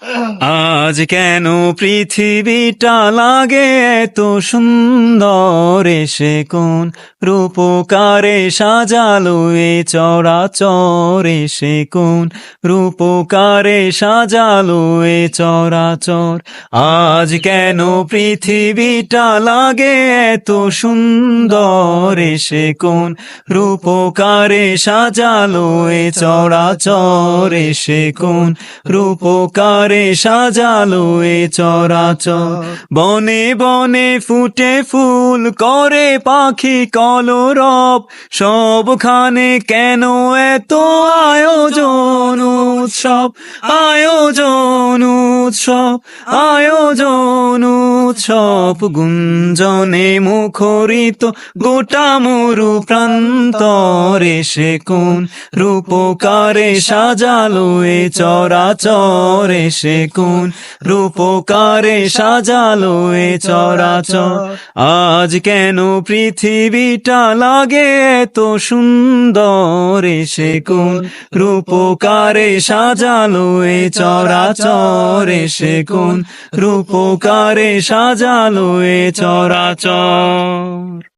আজ কেন পৃথিবীটা লাগে এত সুন্দর, এসে কোন রূপকারে সাজালো এ চরাচর, এসে কোন রূপকারে সাজালো এ চরাচর। আজ কেন পৃথিবীটা লাগে এত সুন্দর, এসে কোন রূপকারে সাজালো এ চরাচর, এসে কোন রূপকারে সাজালো এ চরাচর। বনে বনে ফুটে ফুল করে পাখি কলরব, সবখানে কেন এত আয়োজন উৎসব, আয়োজন উৎসব, আয়োজন উৎসব। গুঞ্জনে মুখরিত গোটা মরু প্রান্তর, এসে কোন রূপকারে সাজালো এ চরাচর, এসে কোন রূপকারে সাজালো এ চরাচর। আজ কেন পৃথিবীটা লাগে এত সুন্দর, এসে কোন রূপকারে সাজালো এ চরাচর, এসে কোন রূপকারে সাজালো এ চরাচর।